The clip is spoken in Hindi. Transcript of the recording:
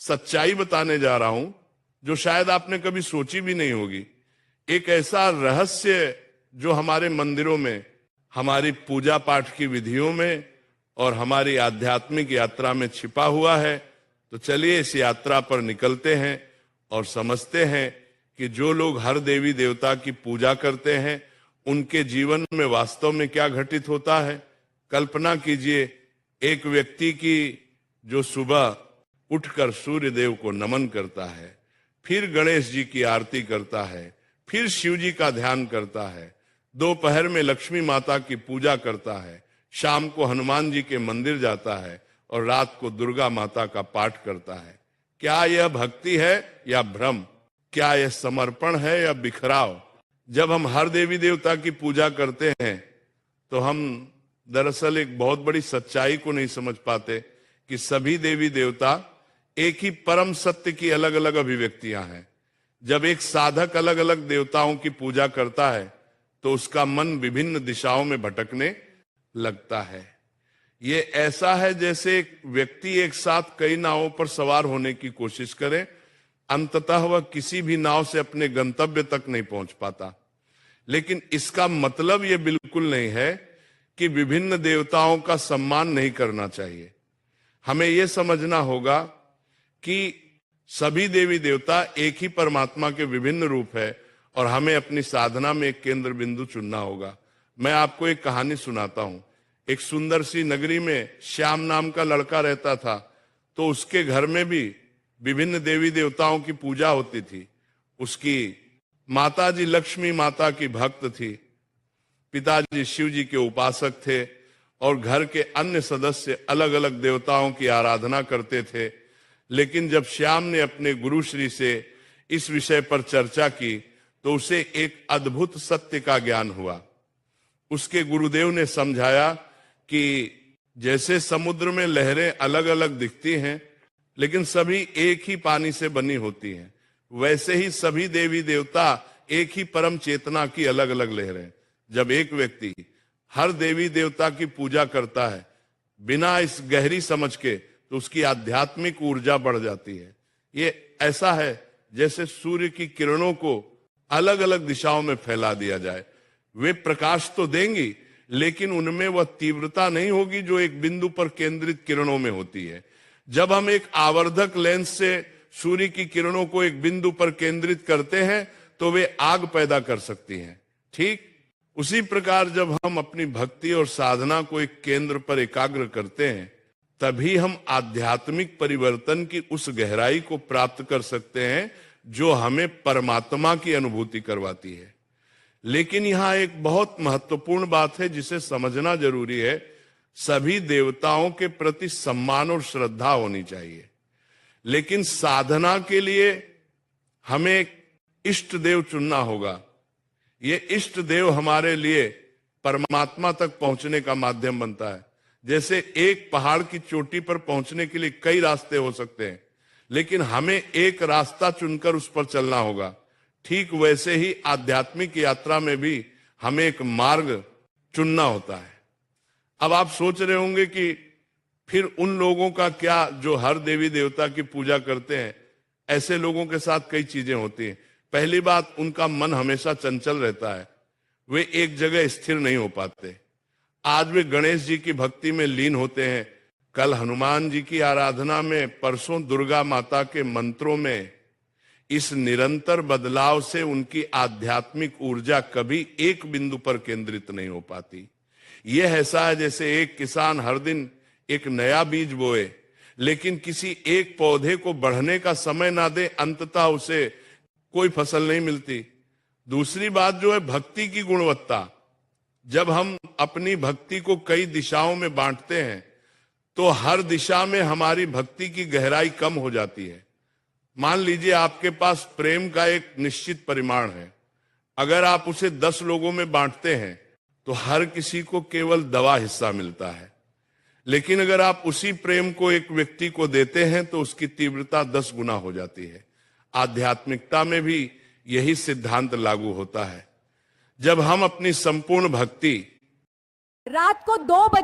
सच्चाई बताने जा रहा हूं जो शायद आपने कभी सोची भी नहीं होगी। एक ऐसा रहस्य जो हमारे मंदिरों में, हमारी पूजा पाठ की विधियों में और हमारी आध्यात्मिक यात्रा में छिपा हुआ है। तो चलिए इस यात्रा पर निकलते हैं और समझते हैं कि जो लोग हर देवी देवता की पूजा करते हैं उनके जीवन में वास्तव में क्या घटित होता है। कल्पना कीजिए एक व्यक्ति की जो सुबह उठकर सूर्य देव को नमन करता है, फिर गणेश जी की आरती करता है, फिर शिव जी का ध्यान करता है, दोपहर में लक्ष्मी माता की पूजा करता है, शाम को हनुमान जी के मंदिर जाता है और रात को दुर्गा माता का पाठ करता है। क्या यह भक्ति है या भ्रम? क्या यह समर्पण है या बिखराव? जब हम हर देवी देवता की पूजा करते हैं तो हम दरअसल एक बहुत बड़ी सच्चाई को नहीं समझ पाते कि सभी देवी देवता एक ही परम सत्य की अलग अलग अभिव्यक्तियां हैं। जब एक साधक अलग अलग देवताओं की पूजा करता है तो उसका मन विभिन्न दिशाओं में भटकने लगता है। ये ऐसा है जैसे एक व्यक्ति एक साथ कई नावों पर सवार होने की कोशिश करे, अंततः वह किसी भी नाव से अपने गंतव्य तक नहीं पहुंच पाता। लेकिन इसका मतलब यह बिल्कुल नहीं है कि विभिन्न देवताओं का सम्मान नहीं करना चाहिए। हमें यह समझना होगा कि सभी देवी देवता एक ही परमात्मा के विभिन्न रूप है और हमें अपनी साधना में एक केंद्र बिंदु चुनना होगा। मैं आपको एक कहानी सुनाता हूं। एक सुंदर सी नगरी में श्याम नाम का लड़का रहता था। तो उसके घर में भी विभिन्न देवी देवताओं की पूजा होती थी। उसकी माताजी लक्ष्मी माता की भक्त थी, पिताजी शिव जी के उपासक थे और घर के अन्य सदस्य अलग अलग देवताओं की आराधना करते थे। लेकिन जब श्याम ने अपने गुरु श्री से इस विषय पर चर्चा की तो उसे एक अद्भुत सत्य का ज्ञान हुआ। उसके गुरुदेव ने समझाया कि जैसे समुद्र में लहरें अलग अलग दिखती हैं लेकिन सभी एक ही पानी से बनी होती हैं, वैसे ही सभी देवी देवता एक ही परम चेतना की अलग अलग लहरें। जब एक व्यक्ति हर देवी देवता की पूजा करता है बिना इस गहरी समझ के तो उसकी आध्यात्मिक ऊर्जा बढ़ जाती है। ये ऐसा है जैसे सूर्य की किरणों को अलग अलग दिशाओं में फैला दिया जाए। वे प्रकाश तो देंगी लेकिन उनमें वह तीव्रता नहीं होगी जो एक बिंदु पर केंद्रित किरणों में होती है। जब हम एक आवर्धक लेंस से सूर्य की किरणों को एक बिंदु पर केंद्रित करते हैं तो वे आग पैदा कर सकती हैं। ठीक उसी प्रकार जब हम अपनी भक्ति और साधना को एक केंद्र पर एकाग्र करते हैं तभी हम आध्यात्मिक परिवर्तन की उस गहराई को प्राप्त कर सकते हैं जो हमें परमात्मा की अनुभूति करवाती है। लेकिन यहां एक बहुत महत्वपूर्ण बात है जिसे समझना जरूरी है। सभी देवताओं के प्रति सम्मान और श्रद्धा होनी चाहिए, लेकिन साधना के लिए हमें इष्ट देव चुनना होगा। ये इष्ट देव हमारे लिए परमात्मा तक पहुंचने का माध्यम बनता है। जैसे एक पहाड़ की चोटी पर पहुंचने के लिए कई रास्ते हो सकते हैं लेकिन हमें एक रास्ता चुनकर उस पर चलना होगा। ठीक वैसे ही आध्यात्मिक यात्रा में भी हमें एक मार्ग चुनना होता है। अब आप सोच रहे होंगे कि फिर उन लोगों का क्या जो हर देवी देवता की पूजा करते हैं। ऐसे लोगों के साथ कई चीजें होती हैं। पहली बात, उनका मन हमेशा चंचल रहता है, वे एक जगह स्थिर नहीं हो पाते। आज वे गणेश जी की भक्ति में लीन होते हैं, कल हनुमान जी की आराधना में, परसों दुर्गा माता के मंत्रों में। इस निरंतर बदलाव से उनकी आध्यात्मिक ऊर्जा कभी एक बिंदु पर केंद्रित नहीं हो पाती। यह ऐसा है जैसे एक किसान हर दिन एक नया बीज बोए लेकिन किसी एक पौधे को बढ़ने का समय ना दे, अंततः उसे कोई फसल नहीं मिलती। दूसरी बात जो है भक्ति की गुणवत्ता। जब हम अपनी भक्ति को कई दिशाओं में बांटते हैं तो हर दिशा में हमारी भक्ति की गहराई कम हो जाती है। मान लीजिए आपके पास प्रेम का एक निश्चित परिमाण है, अगर आप उसे 10 लोगों में बांटते हैं तो हर किसी को केवल दवा हिस्सा मिलता है। लेकिन अगर आप उसी प्रेम को एक व्यक्ति को देते हैं तो उसकी तीव्रता 10 गुना हो जाती है। आध्यात्मिकता में भी यही सिद्धांत लागू होता है। जब हम अपनी संपूर्ण भक्ति रात को 2 बजे